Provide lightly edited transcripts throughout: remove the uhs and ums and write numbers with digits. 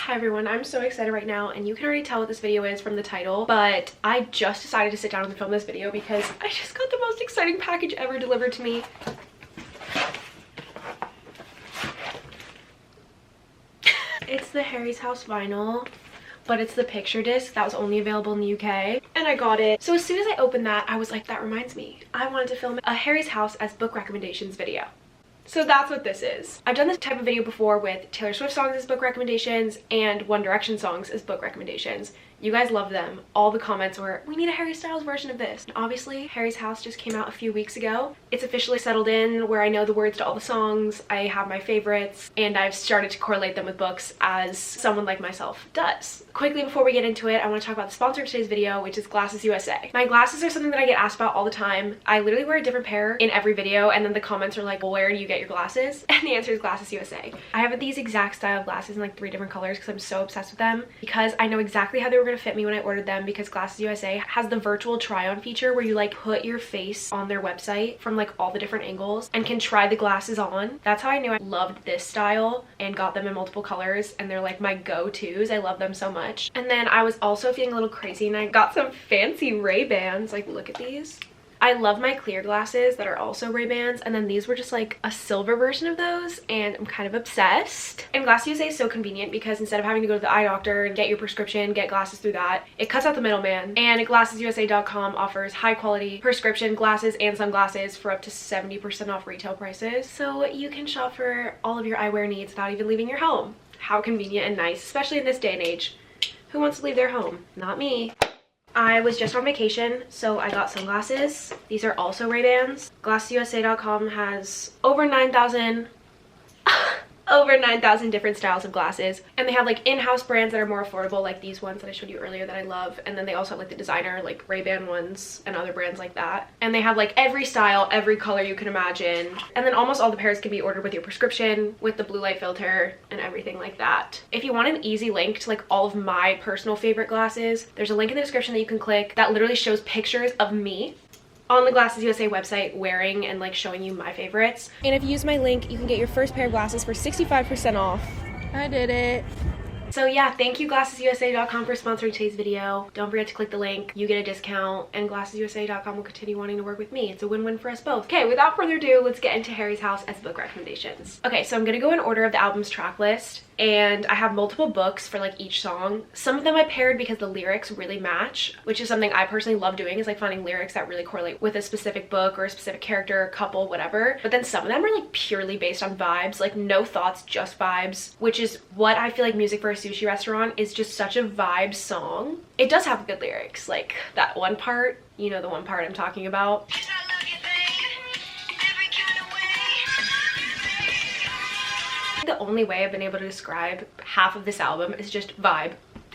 Hi everyone, I'm so excited right now, and you can already tell what this video is from the title, but I just decided to sit down and film this video because I just got the most exciting package ever delivered to me. It's the Harry's House vinyl, but it's the picture disc that was only available in the UK, and I got it. So as soon as I opened that, I was like, that reminds me, I wanted to film a Harry's House as book recommendations video. So that's what this is. I've done this type of video before with Taylor Swift songs as book recommendations and One Direction songs as book recommendations. You guys love them. All the comments were, we need a Harry Styles version of this. And obviously, Harry's House just came out a few weeks ago. It's officially settled in where I know the words to all the songs, I have my favorites, and I've started to correlate them with books as someone like myself does. Quickly before we get into it, I want to talk about the sponsor of today's video, which is Glasses USA. My glasses are something that I get asked about all the time. I literally wear a different pair in every video, and then the comments are like, well, where do you get your glasses? And the answer is Glasses USA. I have these exact style of glasses in like 3 different colors because I'm so obsessed with them, because I know exactly how they were going to fit me when I ordered them, because Glasses USA has the virtual try-on feature where you like put your face on their website from like all the different angles and can try the glasses on. That's how I knew I loved this style and got them in multiple colors, and they're like my go-tos. I love them so much. And then I was also feeling a little crazy and I got some fancy Ray-Bans. Like, look at these. I love my clear glasses that are also Ray-Bans, and then these were just like a silver version of those, and I'm kind of obsessed. And Glasses USA is so convenient because instead of having to go to the eye doctor and get your prescription, get glasses through that, it cuts out the middleman. And GlassesUSA.com offers high quality prescription glasses and sunglasses for up to 70% off retail prices, so you can shop for all of your eyewear needs without even leaving your home. How convenient and nice, especially in this day and age. Who wants to leave their home? Not me. I was just on vacation, so I got sunglasses. These are also Ray-Bans. GlassesUSA.com has over 9,000 different styles of glasses, and they have like in-house brands that are more affordable, like these ones that I showed you earlier that I love, and then they also have like the designer like Ray-Ban ones and other brands like that, and they have like every style, every color you can imagine, and then almost all the pairs can be ordered with your prescription, with the blue light filter and everything like that. If you want an easy link to like all of my personal favorite glasses, there's a link in the description that you can click that literally shows pictures of me on the Glasses USA website wearing and like showing you my favorites. And if you use my link, you can get your first pair of glasses for 65% off. I did it. So yeah, thank you GlassesUSA.com for sponsoring today's video. Don't forget to click the link, you get a discount, and GlassesUSA.com will continue wanting to work with me. It's a win-win for us both. Okay, without further ado, let's get into Harry's House as book recommendations. Okay, so I'm gonna go in order of the album's track list, and I have multiple books for like each song. Some of them I paired because the lyrics really match, which is something I personally love doing, is like finding lyrics that really correlate with a specific book or a specific character, couple, whatever. But then some of them are like purely based on vibes, like no thoughts, just vibes, which is what I feel like Music for a Sushi Restaurant is, just such a vibe song. It does have good lyrics, like that one part, you know, the one part I'm talking about. The only way I've been able to describe half of this album is just vibe.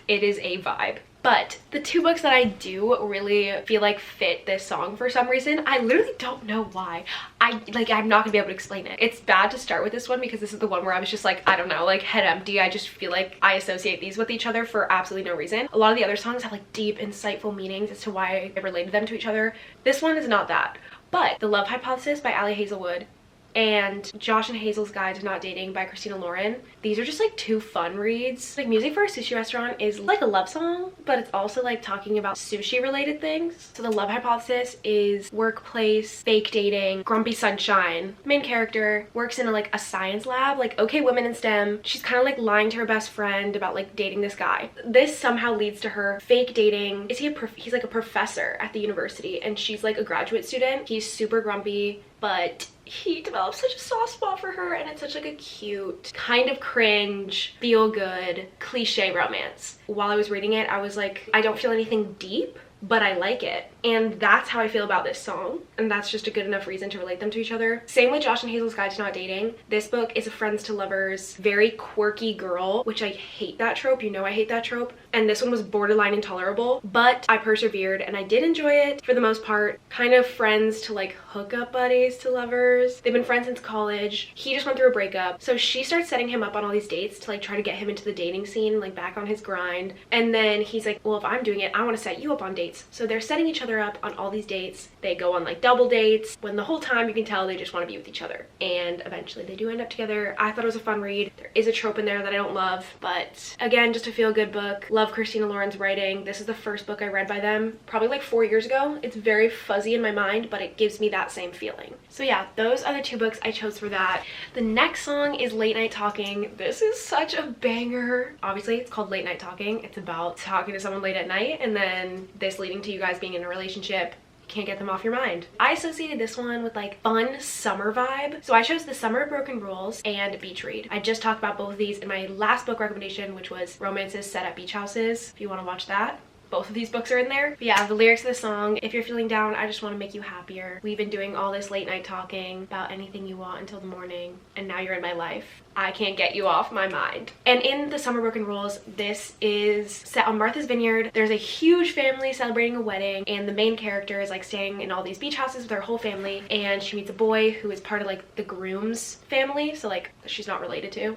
It is a vibe. But the 2 books that I do really feel like fit this song for some reason. I literally don't know why. I'm not gonna be able to explain it. It's bad to start with this one because this is the one where I was just like, I don't know, like head empty. I just feel like I associate these with each other for absolutely no reason. A lot of the other songs have like deep, insightful meanings as to why I related them to each other. This one is not that. But The Love Hypothesis by Ali Hazelwood and Josh and Hazel's Guide to Not Dating by Christina Lauren. These are just like 2 fun reads. Like Music for a Sushi Restaurant is like a love song, but it's also like talking about sushi related things. So The Love Hypothesis is workplace, fake dating, grumpy sunshine. Main character works in a science lab, like okay women in STEM. She's kind of like lying to her best friend about like dating this guy. This somehow leads to her fake dating. He's like a professor at the university, and she's like a graduate student. He's super grumpy, but he develops such a soft spot for her, and it's such like a cute, kind of cringe, feel good, cliche romance. While I was reading it, I was like, I don't feel anything deep, but I like it. And that's how I feel about this song, and that's just a good enough reason to relate them to each other. Same with Josh and Hazel's Guide to Not Dating. This book is a friends to lovers, very quirky girl, which I hate that trope. You know I hate that trope. And this one was borderline intolerable, but I persevered and I did enjoy it for the most part. Kind of friends to like hookup buddies to lovers. They've been friends since college. He just went through a breakup, so she starts setting him up on all these dates to like try to get him into the dating scene, like back on his grind. And then he's like, well, if I'm doing it, I want to set you up on dates. So they're setting each other other up on all these dates. They go on like double dates when the whole time you can tell they just want to be with each other, and eventually they do end up together. I thought it was a fun read. There is a trope in there that I don't love, but again, just a feel-good book. Love Christina Lauren's writing. This is the first book I read by them, probably like 4 years ago. It's very fuzzy in my mind, but it gives me that same feeling. So yeah, those are the 2 books I chose for that. The next song is Late Night Talking. This is such a banger. Obviously, it's called Late Night Talking. It's about talking to someone late at night and then this leading to you guys being in a relationship. Can't get them off your mind. I associated this one with like fun summer vibe, so I chose The Summer of Broken Rules and Beach Read. I just talked about both of these in my last book recommendation, which was Romances Set at Beach Houses, if you want to watch that. Both of these books are in there. But yeah, the lyrics of the song, if you're feeling down, I just want to make you happier. We've been doing all this late night talking about anything you want until the morning, and now you're in my life. I can't get you off my mind. And in The Summer Broken Rules, this is set on Martha's Vineyard. There's a huge family celebrating a wedding, and the main character is like staying in all these beach houses with her whole family, and she meets a boy who is part of like the groom's family, so like she's not related to.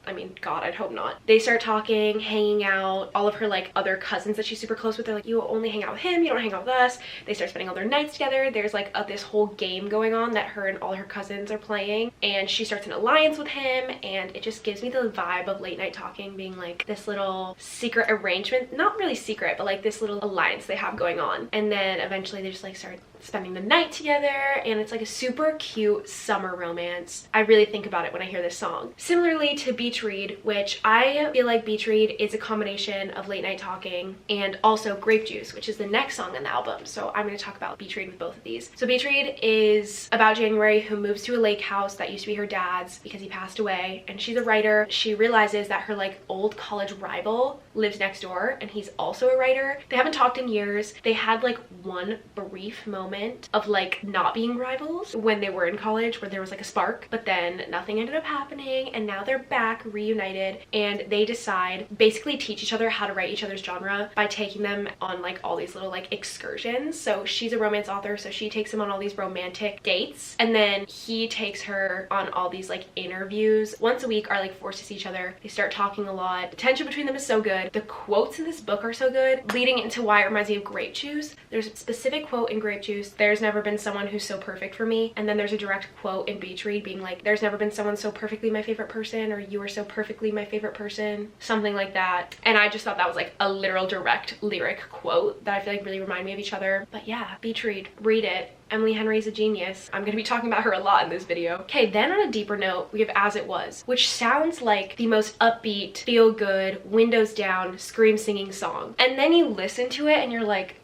I mean, God, I'd hope not. They start talking, hanging out. All of her like other cousins that she's super close with, they're like, you only hang out with him, you don't hang out with us. They start spending all their nights together. There's like this whole game going on that her and all her cousins are playing, and she starts an alliance with him, and it just gives me the vibe of Late Night Talking being like this little secret arrangement, not really secret, but like this little alliance they have going on. And then eventually they just like start spending the night together, and it's like a super cute summer romance. I really think about it when I hear this song. Similarly to Beach Read, which I feel like Beach Read is a combination of Late Night Talking and also Grape Juice, which is the next song on the album. So I'm going to talk about Beach Read with both of these. So Beach Read is about January, who moves to a lake house that used to be her dad's because he passed away, and she's a writer. She realizes that her like old college rival lives next door, and he's also a writer. They haven't talked in years. They had like one brief moment of like not being rivals when they were in college, where there was like a spark, but then nothing ended up happening, and now they're back reunited, and they decide basically teach each other how to write each other's genre by taking them on like all these little like excursions. So she's a romance author, so she takes him on all these romantic dates, and then he takes her on all these like interviews. Once a week are like forced to see each other. They start talking a lot. The tension between them is so good. The quotes in this book are so good, leading into why it reminds me of Grape Juice. There's a specific quote in Grape Juice: there's never been someone who's so perfect for me. And then there's a direct quote in Beach Read being like, there's never been someone so perfectly my favorite person, or you are so perfectly my favorite person, something like that. And I just thought that was like a literal direct lyric quote that I feel like really remind me of each other. But yeah, Beach Read, read it. Emily Henry's a genius. I'm gonna be talking about her a lot in this video. Okay, then on a deeper note, we have As It Was, which sounds like the most upbeat, feel good, windows down, scream singing song. And then you listen to it and you're like,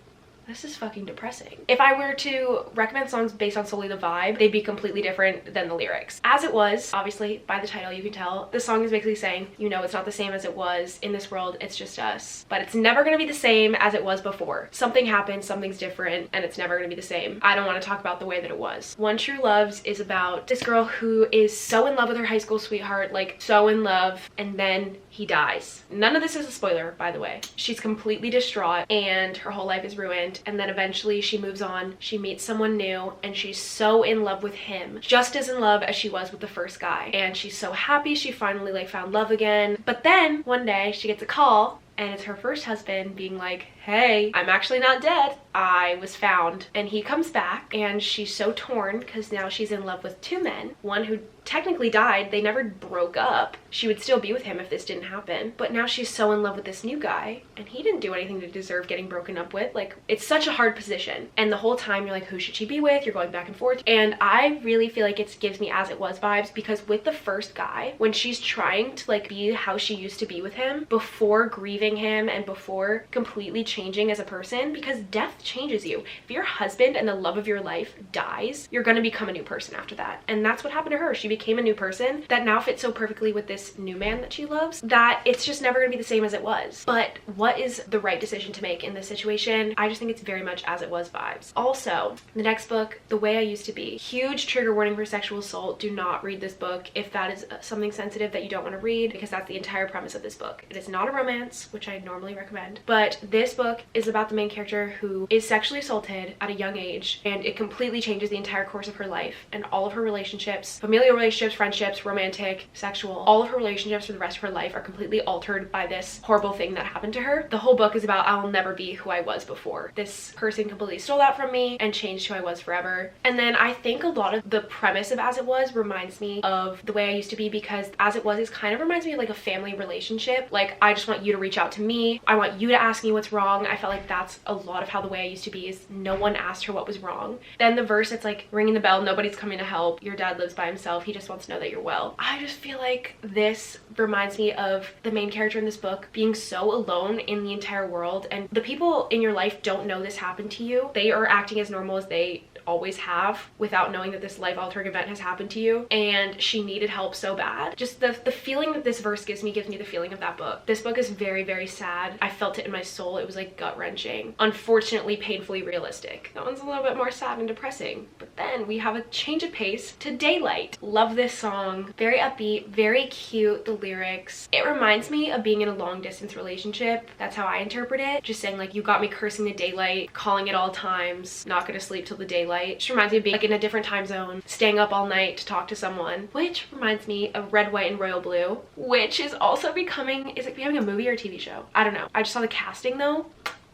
this is fucking depressing. If I were to recommend songs based on solely the vibe, they'd be completely different than the lyrics. As It Was, obviously by the title you can tell, the song is basically saying, you know, it's not the same as it was in this world, it's just us. But it's never gonna be the same as it was before. Something happened, something's different, and it's never gonna be the same. I don't wanna talk about the way that it was. One True Loves is about this girl who is so in love with her high school sweetheart, like so in love, and then he dies. None of this is a spoiler, by the way. She's completely distraught and her whole life is ruined, and then eventually she moves on, she meets someone new, and she's so in love with him, just as in love as she was with the first guy, and she's so happy she finally like found love again. But then one day she gets a call, and it's her first husband being like, hey, I'm actually not dead, I was found. And he comes back, and she's so torn because now she's in love with two men, one who technically died, they never broke up. She would still be with him if this didn't happen, but now she's so in love with this new guy, and he didn't do anything to deserve getting broken up with. Like, it's such a hard position, and the whole time you're like, who should she be with? You're going back and forth. And I really feel like it gives me As It Was vibes, because with the first guy, when she's trying to like be how she used to be with him before grieving him and before completely changing as a person, because death changes you. If your husband and the love of your life dies, you're gonna become a new person after that. And that's what happened to her. She became a new person that now fits so perfectly with this new man that she loves that it's just never gonna be the same as it was. But what is the right decision to make in this situation? I just think it's very much As It Was vibes. Also, the next book, The Way I Used to Be. Huge trigger warning for sexual assault. Do not read this book if that is something sensitive that you don't want to read, because that's the entire premise of this book. It is not a romance, which I normally recommend, but this book is about the main character who is sexually assaulted at a young age, and it completely changes the entire course of her life and all of her relationships, familial relationships, friendships, romantic, sexual, all of her relationships for the rest of her life are completely altered by this horrible thing that happened to her. The whole book is about I will never be who I was before. This person completely stole that from me and changed who I was forever. And then I think a lot of the premise of As It Was reminds me of the way I used to be, because As It Was is kind of reminds me of like a family relationship. Like, I just want you to reach out to me. I want you to ask me what's wrong. I felt like that's a lot of how the way I used to be, is no one asked her what was wrong. Then the verse, it's like ringing the bell, nobody's coming to help. Your dad lives by himself. He just wants to know that you're well. I just feel like this reminds me of the main character in this book being so alone in the entire world, and the people in your life don't know this happened to you. They are acting as normal as they always have without knowing that this life-altering event has happened to you, and she needed help so bad. Just the feeling that this verse gives me the feeling of that book. This book is very, very sad. I felt it in my soul. It was like gut-wrenching, unfortunately painfully realistic. That one's a little bit more sad and depressing, but then we have a change of pace to Daylight. Love this song. Very upbeat, very cute, the lyrics. It reminds me of being in a long-distance relationship. That's how I interpret it. Just saying like, you got me cursing the daylight, calling it all times, not gonna sleep till the daylight. Just reminds me of being like in a different time zone, staying up all night to talk to someone, which reminds me of Red, White, and Royal Blue, which is also becoming, is it becoming a movie or a TV show? I don't know. I just saw the casting though.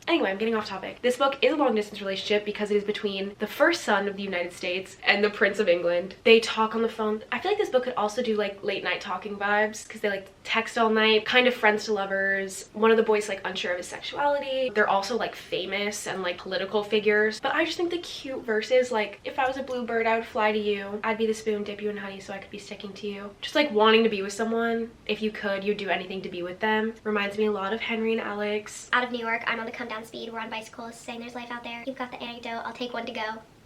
Anyway, I'm getting off topic. This book is a long distance relationship because it is between the first son of the United States and the Prince of England. They talk on the phone. I feel like this book could also do like late night talking vibes, because they like text all night, kind of friends to lovers. One of the boys like unsure of his sexuality. They're also like famous and like political figures. But I just think the cute verses, like, if I was a bluebird, I would fly to you. I'd be the spoon, dip you in honey so I could be sticking to you. Just like wanting to be with someone. If you could, you'd do anything to be with them. Reminds me a lot of Henry and Alex. Out of New York, I'm on the come down speed. We're on bicycles, saying there's life out there. You've got the anecdote, I'll take one to go.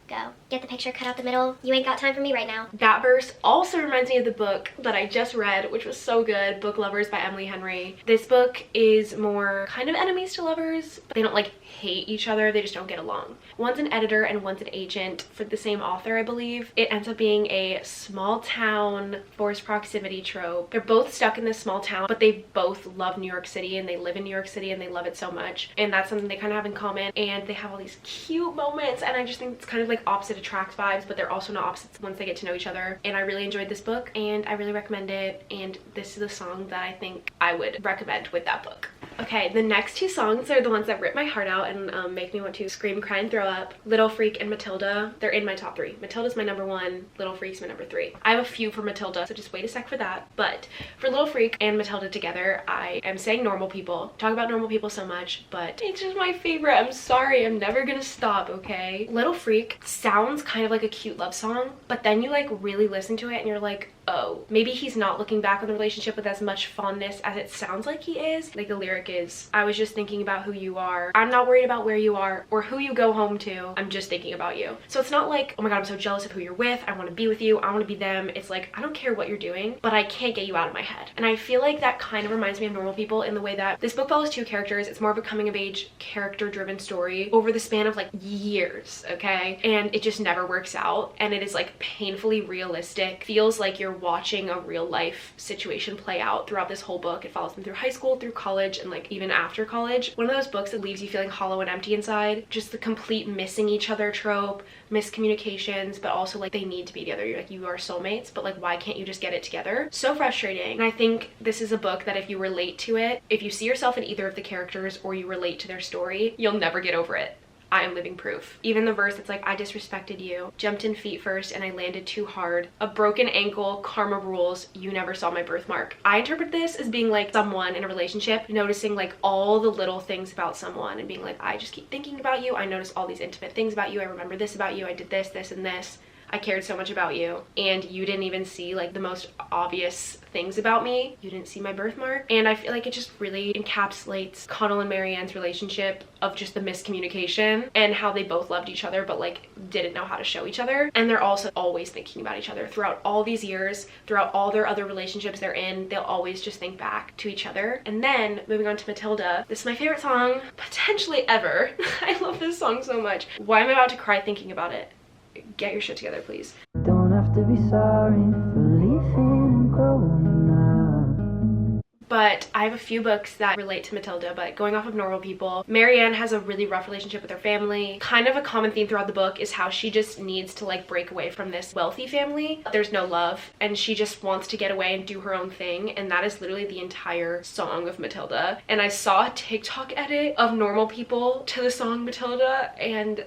Go. Get the picture, cut out the middle. You ain't got time for me right now. That verse also reminds me of the book that I just read, which was so good, Book Lovers by Emily Henry. This book is more kind of enemies to lovers, but they don't like hate each other, they just don't get along. One's an editor and one's an agent for the same author, I believe. It ends up being a small town forced proximity trope. They're both stuck in this small town, but they both love New York City and they live in New York City and they love it so much. And that's something they kind of have in common, and they have all these cute moments, and I just think it's kind of like opposite attracts vibes, but they're also not opposites once they get to know each other. And I really enjoyed this book and I really recommend it, and this is a song that I think I would recommend with that book. Okay, the next two songs are the ones that rip my heart out and make me want to scream, cry, and throw up. Little Freak and Matilda. They're in my top 3. Matilda's my number 1, Little Freak's my number 3. I have a few for Matilda, so just wait a sec for that. But for Little Freak and Matilda together, I am saying Normal People. Talk about normal people so much, but it's just my favorite. I'm sorry, I'm never gonna stop, okay? Little Freak sounds kind of like a cute love song, but then you like really listen to it and you're like, oh, maybe he's not looking back on the relationship with as much fondness as it sounds like he is. Like the lyric is, I was just thinking about who you are. I'm not worried about where you are or who you go home to. I'm just thinking about you. So it's not like, oh my god, I'm so jealous of who you're with. I want to be with you. I want to be them. It's like, I don't care what you're doing, but I can't get you out of my head. And I feel like that kind of reminds me of Normal People in the way that this book follows 2 characters. It's more of a coming of age, character driven story over the span of like years, okay? And it just never works out. And it is like painfully realistic. Feels like you're watching a real life situation play out throughout this whole book. It follows them through high school, through college, and like even after college. One of those books that leaves you feeling hollow and empty inside. Just the complete missing each other trope, miscommunications, but also like they need to be together. You're like, you are soulmates, but like why can't you just get it together? So frustrating. And I think this is a book that if you relate to it, if you see yourself in either of the characters or you relate to their story, you'll never get over it. I am living proof. Even the verse that's like, I disrespected you, jumped in feet first and I landed too hard, a broken ankle, karma rules, you never saw my birthmark. I interpret this as being like someone in a relationship noticing like all the little things about someone and being like, I just keep thinking about you, I notice all these intimate things about you, I remember this about you, I did this, this, and this. I cared so much about you, and you didn't even see like the most obvious things about me. You didn't see my birthmark. And I feel like it just really encapsulates Connell and Marianne's relationship of just the miscommunication and how they both loved each other but like didn't know how to show each other. And they're also always thinking about each other throughout all these years, throughout all their other relationships they're in. They'll always just think back to each other. And then moving on to Matilda, this is my favorite song potentially ever. I love this song so much. Why am I about to cry thinking about it? Get your shit together, please. Don't have to be sorry for leaving and growing up. but I have a few books that relate to Matilda. But going off of normal people, Marianne has a really rough relationship with her family. Kind of a common theme throughout the book is how she just needs to like break away from this wealthy family. There's no love and she just wants to get away and do her own thing, and that is literally the entire song of Matilda. And I saw a TikTok edit of normal people to the song Matilda, and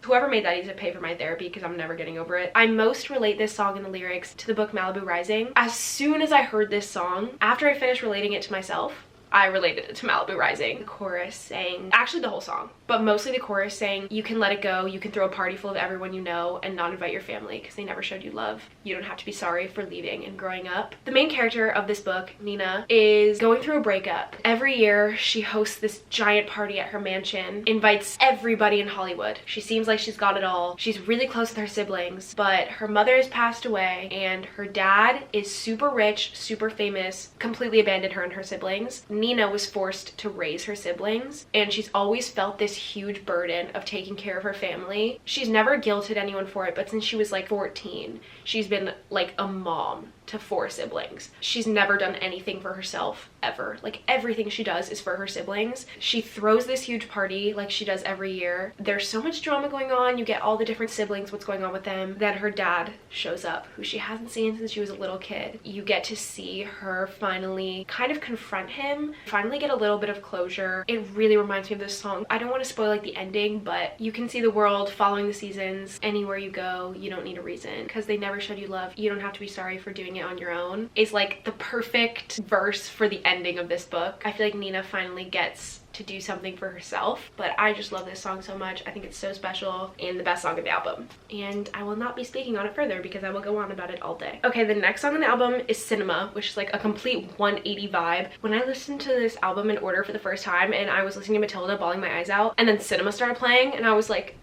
whoever made that needs to pay for my therapy because I'm never getting over it. I most relate this song and the lyrics to the book Malibu Rising. As soon as I heard this song, after I finished relating it to myself, I related it to Malibu Rising. The chorus saying, actually the whole song, but mostly the chorus saying, you can let it go, you can throw a party full of everyone you know and not invite your family because they never showed you love. You don't have to be sorry for leaving and growing up. The main character of this book, Nina, is going through a breakup. Every year she hosts this giant party at her mansion, invites everybody in Hollywood. She seems like she's got it all. She's really close with her siblings, but her mother has passed away and her dad is super rich, super famous, completely abandoned her and her siblings. Nina was forced to raise her siblings, and she's always felt this huge burden of taking care of her family. She's never guilted anyone for it, but since she was like 14, she's been like a mom to 4 siblings. She's never done anything for herself ever. Like everything she does is for her siblings. She throws this huge party like she does every year. There's so much drama going on. You get all the different siblings, what's going on with them. Then her dad shows up, who she hasn't seen since she was a little kid. You get to see her finally kind of confront him, finally get a little bit of closure. It really reminds me of this song. I don't want to spoil like the ending, but you can see the world following the seasons. Anywhere you go, you don't need a reason because they never showed you love. You don't have to be sorry for doing it on your own is like the perfect verse for the ending of this book. I feel like Nina finally gets to do something for herself, but I just love this song so much. I think it's so special and the best song of the album, and I will not be speaking on it further because I will go on about it all day. Okay, the next song on the album is Cinema, which is like a complete 180 vibe. When I listened to this album in order for the first time and I was listening to Matilda bawling my eyes out, and then Cinema started playing and I was like,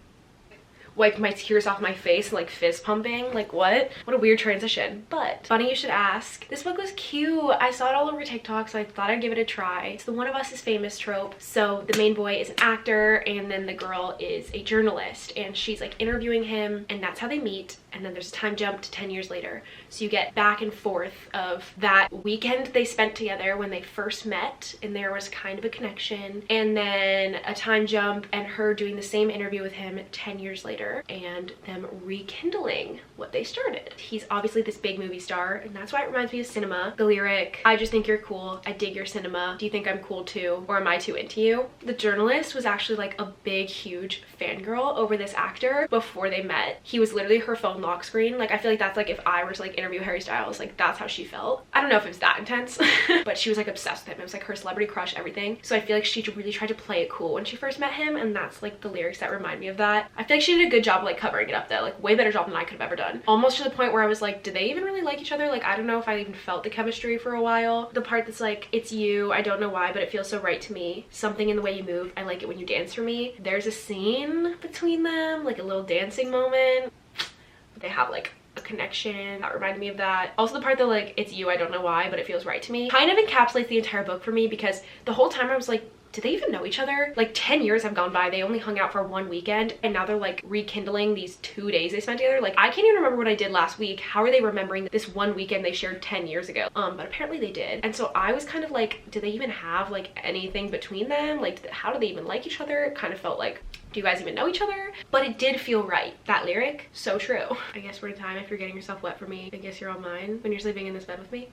wipe my tears off my face and like fist pumping. Like what a weird transition. But funny you should ask, this book was cute. I saw it all over TikTok, so I thought I'd give it a try. It's the one of us is famous trope. So the main boy is an actor and then the girl is a journalist and she's like interviewing him, and that's how they meet. And then there's a time jump to 10 years later. So you get back and forth of that weekend they spent together when they first met and there was kind of a connection, and then a time jump and her doing the same interview with him 10 years later and them rekindling what they started. He's obviously this big movie star, and that's why it reminds me of Cinema. The lyric, I just think you're cool, I dig your cinema, do you think I'm cool too, or am I too into you? The journalist was actually like a big huge fangirl over this actor before they met. He was literally her phone lock screen. Like I feel like that's like if I were to like interview Harry Styles, like that's how she felt. I don't know if it was that intense but she was like obsessed with him. It was like her celebrity crush, everything. So I feel like she really tried to play it cool when she first met him, and that's like the lyrics that remind me of that. I feel like she did a good job of like covering it up though, like way better job than I could have ever done. Almost to the point where I was like, do they even really like each other? Like I don't know if I even felt the chemistry for a while. The part that's like, it's you, I don't know why, but it feels so right to me. Something in the way you move, I like it when you dance for me. There's a scene between them, like a little dancing moment. They have like a connection that reminded me of that. Also the part that like, it's you, I don't know why, but it feels right to me, kind of encapsulates the entire book for me, because the whole time I was like, do they even know each other? Like 10 years have gone by, they only hung out for one weekend, and now they're like rekindling these 2 days they spent together. Like I can't even remember what I did last week. How are they remembering this one weekend they shared 10 years ago? But apparently they did. And so I was kind of like, do they even have like anything between them? Like how do they even like each other? It kind of felt like, do you guys even know each other? But it did feel right. That lyric, so true. I guess we're in time if you're getting yourself wet for me. I guess you're on mine when you're sleeping in this bed with me.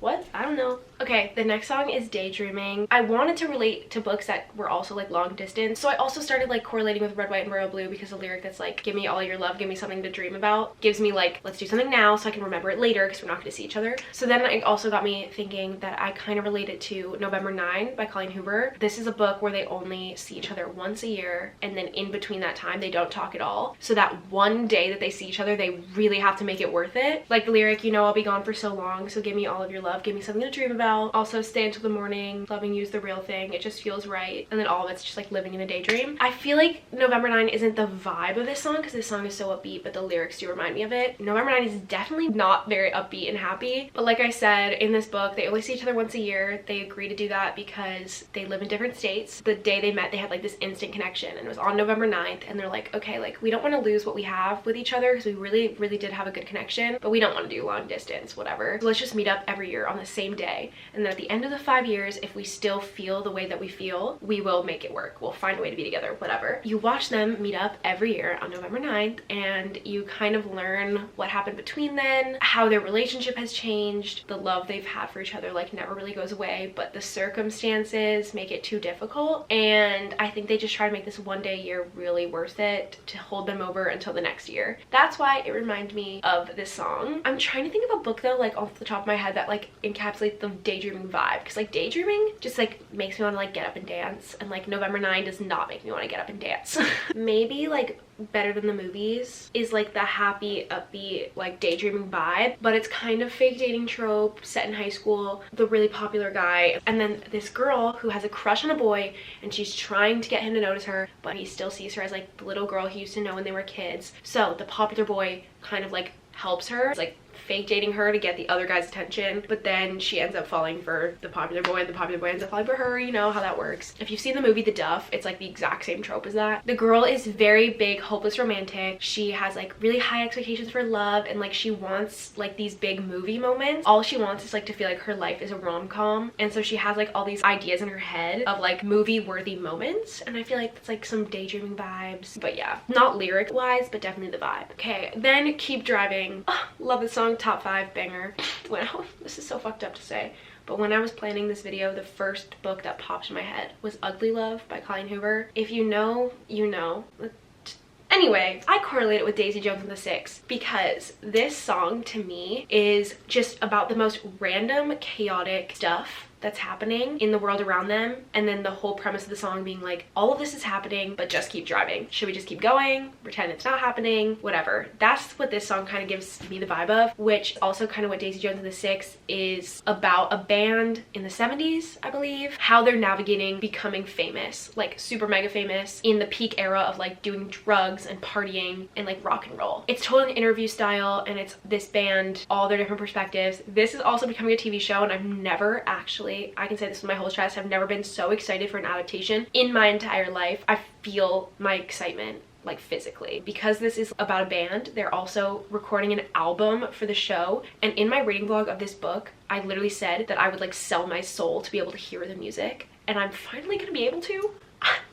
What? I don't know. Okay, the next song is Daydreaming. I wanted to relate to books that were also like long distance, so I also started like correlating with Red, White, and Royal Blue, because the lyric that's like, give me all your love, give me something to dream about, gives me like, let's do something now so I can remember it later because we're not going to see each other. So then it also got me thinking that I kind of related to November 9 by Colleen Hoover. This is a book where they only see each other once a year, and then in between that time they don't talk at all. So that one day that they see each other, they really have to make it worth it. Like the lyric, you know I'll be gone for so long, so give me all of your love, give me something to dream about. Also stay until the morning, loving you's the real thing, it just feels right. And then all of it's just like living in a daydream. I feel like November 9 isn't the vibe of this song because this song is so upbeat, but the lyrics do remind me of it. November 9 is definitely not very upbeat and happy, but like I said, in this book they only see each other once a year. They agree to do that because they live in different states. The day they met they had like this instant connection, and it was on November 9th, and they're like, okay, like we don't want to lose what we have with each other because we really did have a good connection, but we don't want to do long distance, whatever, so let's just meet up every year year on the same day. And then at the end of the 5 years, if we still feel the way that we feel, we will make it work. We'll find a way to be together, whatever. You watch them meet up every year on November 9th, and you kind of learn what happened between then, how their relationship has changed, the love they've had for each other like never really goes away, but the circumstances make it too difficult. And I think they just try to make this one day a year really worth it to hold them over until the next year. That's why it reminded me of this song. I'm trying to think of a book though, like off the top of my head, that like encapsulates the daydreaming vibe, because like daydreaming just like makes me want to like get up and dance, and like November 9 does not make me want to get up and dance. Maybe like Better Than the Movies is like the happy, upbeat, like daydreaming vibe, but it's kind of fake dating trope set in high school. The really popular guy, and then this girl who has a crush on a boy, and she's trying to get him to notice her, but he still sees her as like the little girl he used to know when they were kids. So the popular boy kind of like helps her. It's like fake dating her to get the other guy's attention, but then she ends up falling for the popular boy, and the popular boy ends up falling for her. You know how that works. If you've seen the movie The Duff, it's like the exact same trope as that. The girl is very big hopeless romantic. She has like really high expectations for love, and like she wants like these big movie moments. All she wants is like to feel like her life is a rom-com, and so she has like all these ideas in her head of like movie worthy moments, and I feel like it's like some daydreaming vibes. But yeah, not lyric wise, but definitely the vibe. Okay, then Keep Driving. Oh, love this song. Top 5 banger. Wow, this is so fucked up to say, but when I was planning this video, the first book that popped in my head was Ugly Love by Colleen Hoover. If you know, you know. Anyway, I correlate it with Daisy Jones and the Six because this song to me is just about the most random, chaotic stuff that's happening in the world around them, and then the whole premise of the song being like, all of this is happening, but just keep driving. Should we just keep going, pretend it's not happening, whatever? That's what this song kind of gives me the vibe of, which also kind of what Daisy Jones and the Six is about. A band in the 70s, I believe, how they're navigating becoming famous, like super mega famous in the peak era of like doing drugs and partying and like rock and roll. It's totally an interview style, and it's this band, all their different perspectives. This is also becoming a TV show, and I've never actually, I can say this with my whole chest, I've never been so excited for an adaptation in my entire life. I feel my excitement like physically, because this is about a band. They're also recording an album for the show, and in my reading vlog of this book, I literally said that I would like sell my soul to be able to hear the music, and I'm finally gonna be able to.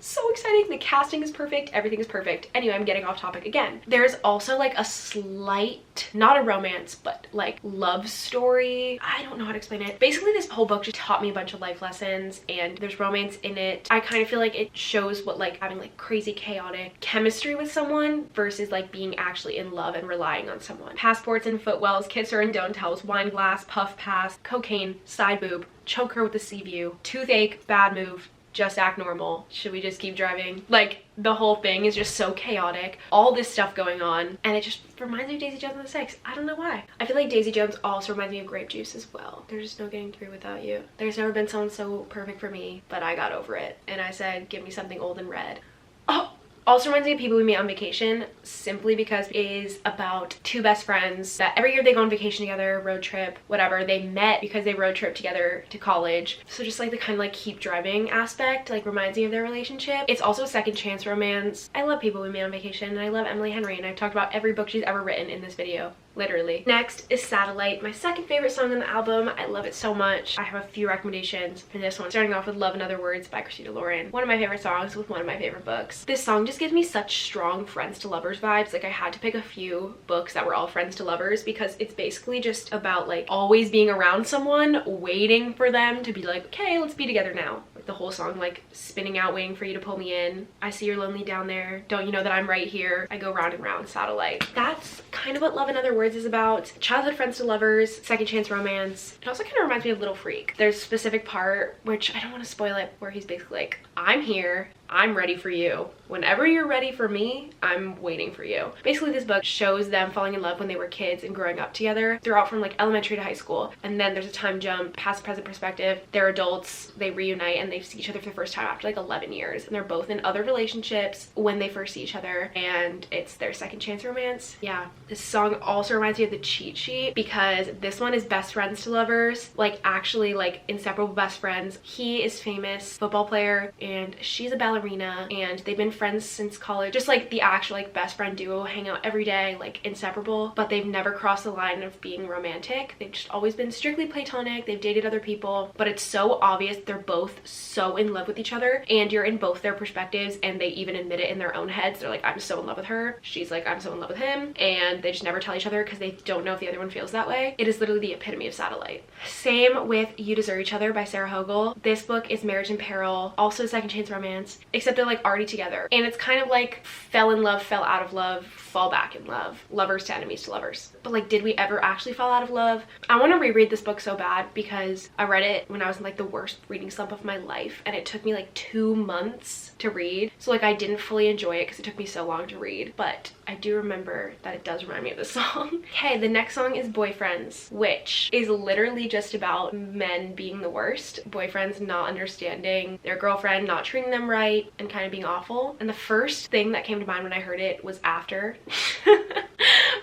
So exciting. The casting is perfect, everything is perfect. Anyway, I'm getting off topic again. There's also like a slight, not a romance, but like love story. I don't know how to explain it. Basically, this whole book just taught me a bunch of life lessons, and there's romance in it. I kind of feel like it shows what like having like crazy chaotic chemistry with someone versus like being actually in love and relying on someone. Passports and footwells, kiss her and don't tells, wine glass, puff pass, cocaine, side boob, choke her with a sea view, toothache, bad move, just act normal, should we just keep driving? Like, the whole thing is just so chaotic, all this stuff going on, and it just reminds me of Daisy Jones and the Six. I don't know why. I feel like Daisy Jones also reminds me of Grape Juice as well. There's just no getting through without you. There's never been someone so perfect for me, but I got over it, and I said, give me something old and red. Oh, also reminds me of People We Meet on Vacation, simply because it is about two best friends that every year they go on vacation together, road trip, whatever. They met because they road trip together to college. So just like the kind of like keep driving aspect like reminds me of their relationship. It's also a second chance romance. I love People We Meet on Vacation, and I love Emily Henry, and I've talked about every book she's ever written in this video. Literally. Next is Satellite, my second favorite song on the album. I love it so much. I have a few recommendations for this one, starting off with Love and Other Words by Christina Lauren. One of my favorite songs with one of my favorite books. This song just gives me such strong friends to lovers vibes. Like, I had to pick a few books that were all friends to lovers because it's basically just about like always being around someone, waiting for them to be like, okay, let's be together now. Like the whole song like spinning out, waiting for you to pull me in. I see you're lonely down there. Don't you know that I'm right here? I go round and round, Satellite. That's kind of what Love and Other Words is about. Childhood friends to lovers, second chance romance. It also kind of reminds me of Little Freak. There's a specific part, which I don't want to spoil it, where he's basically like, I'm here, I'm ready for you. Whenever you're ready for me, I'm waiting for you. Basically, this book shows them falling in love when they were kids and growing up together throughout from like elementary to high school. And then there's a time jump, past present perspective. They're adults, they reunite, and they see each other for the first time after like 11 years. And they're both in other relationships when they first see each other, and it's their second chance romance. Yeah, this song also reminds me of The Cheat Sheet because this one is best friends to lovers, like actually like inseparable best friends. He is famous football player and she's a ballerina. ballerina, and they've been friends since college. Just like the actual like best friend duo, hang out every day, like inseparable, but they've never crossed the line of being romantic. They've just always been strictly platonic. They've dated other people, but it's so obvious they're both so in love with each other, and you're in both their perspectives, and they even admit it in their own heads. They're like, I'm so in love with her. She's like, I'm so in love with him, and they just never tell each other because they don't know if the other one feels that way. It is literally the epitome of satellite. Same with You Deserve Each Other by Sarah Hogle. This book is marriage in peril, also a second chance romance, except they're like already together, and it's kind of like fell in love, fell out of love, fall back in love, lovers to enemies to lovers. But like, did we ever actually fall out of love? I want to reread this book so bad because I read it when I was in like the worst reading slump of my life, and it took me like 2 months to read, so like I didn't fully enjoy it because it took me so long to read, but I do remember that it does remind me of this song. Okay, the next song is Boyfriends, which is literally just about men being the worst. Boyfriends not understanding their girlfriend, not treating them right, and kind of being awful. And the first thing that came to mind when I heard it was After.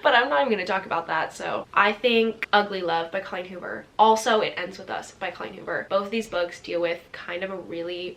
But I'm not even going to talk about that. So I think Ugly Love by Colleen Hoover. Also, It Ends With Us by Colleen Hoover. Both of these books deal with kind of a really,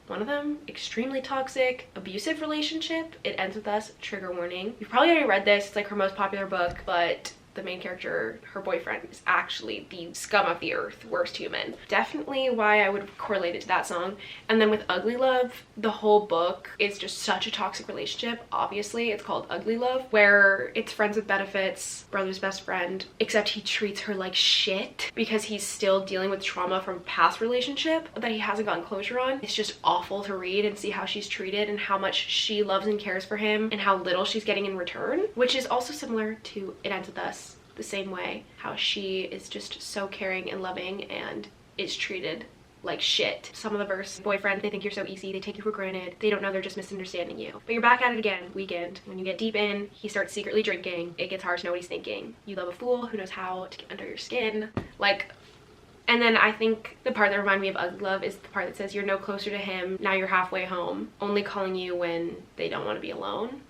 one of them, extremely toxic, abusive relationship. It Ends With Us, trigger warning. You've probably already read this. It's like her most popular book, but the main character, her boyfriend, is actually the scum of the earth, worst human. Definitely why I would correlate it to that song. And then with Ugly Love, the whole book is just such a toxic relationship. Obviously, it's called Ugly Love, where it's friends with benefits, brother's best friend, except he treats her like shit because he's still dealing with trauma from past relationship that he hasn't gotten closure on. It's just awful to read and see how she's treated and how much she loves and cares for him and how little she's getting in return, which is also similar to It Ends With Us. The same way, how she is just so caring and loving and is treated like shit. Some of the verse, boyfriend, they think you're so easy, they take you for granted, they don't know they're just misunderstanding you. But you're back at it again, weekend. When you get deep in, he starts secretly drinking, it gets hard to know what he's thinking. You love a fool who knows how to get under your skin. Like, and then I think the part that reminded me of Ugly Love is the part that says you're no closer to him, now you're halfway home, only calling you when they don't want to be alone.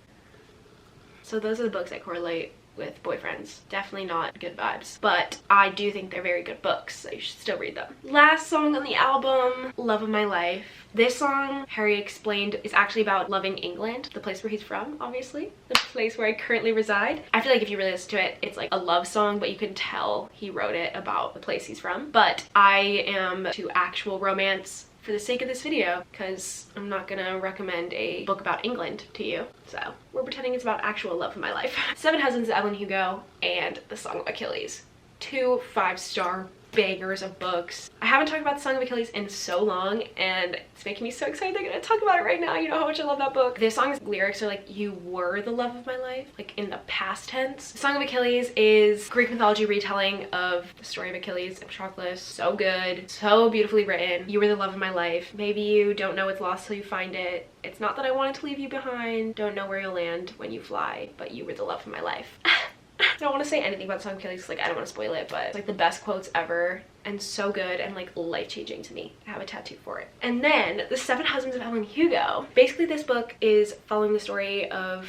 So those are the books I correlate with Boyfriends. Definitely not good vibes, but I do think they're very good books, so you should still read them. Last song on the album, Love of My Life. This song, Harry explained, is actually about loving England, the place where he's from, obviously, the place where I currently reside. I feel like if you really listen to it, it's like a love song, but you can tell he wrote it about the place he's from. But I am to actual romance for the sake of this video, because I'm not gonna recommend a book about England to you. So we're pretending it's about actual love of my life. Seven Husbands of Evelyn Hugo and The Song of Achilles. 2 5-star bangers of books. I haven't talked about The Song of Achilles in so long, and it's making me so excited. I'm gonna talk about it right now. You know how much I love that book. This song's lyrics are like, you were the love of my life, like in the past tense. The Song of Achilles is Greek mythology retelling of the story of Achilles and Patroclus. So good, so beautifully written. You were the love of my life. Maybe you don't know it's lost till you find it. It's not that I wanted to leave you behind. Don't know where you'll land when you fly, but you were the love of my life. I don't want to say anything about Song of Achilles, like I don't want to spoil it, but it's like the best quotes ever and so good and like life-changing to me. I have a tattoo for it. And then The Seven Husbands of Evelyn Hugo. Basically this book is following the story of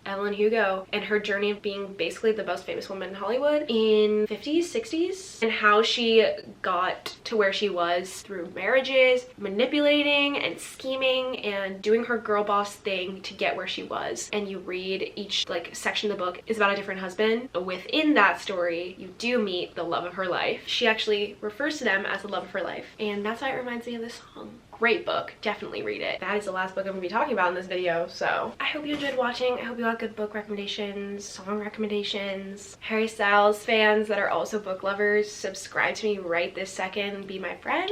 Evelyn Hugo and her journey of being basically the most famous woman in Hollywood in 50s, 60s, and how she got to where she was through marriages, manipulating and scheming and doing her girl boss thing to get where she was. And you read each like section of the book is about a different husband. Within that story, you do meet the love of her life. She actually refers to them as the love of her life, and that's why it reminds me of this song. Great book, definitely read it. That is the last book I'm gonna be talking about in this video, so I hope you enjoyed watching. I hope you got good book recommendations, song recommendations. Harry Styles fans that are also book lovers, subscribe to me right this second and be my friend,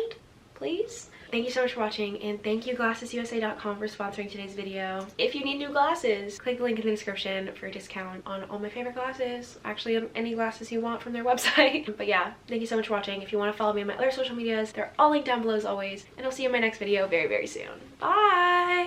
please. Thank you so much for watching, and thank you glassesusa.com for sponsoring today's video. If you need new glasses, click the link in the description for a discount on all my favorite glasses. Actually, on any glasses you want from their website. But yeah, thank you so much for watching. If you want to follow me on my other social medias, they're all linked down below as always, and I'll see you in my next video very, very soon. Bye!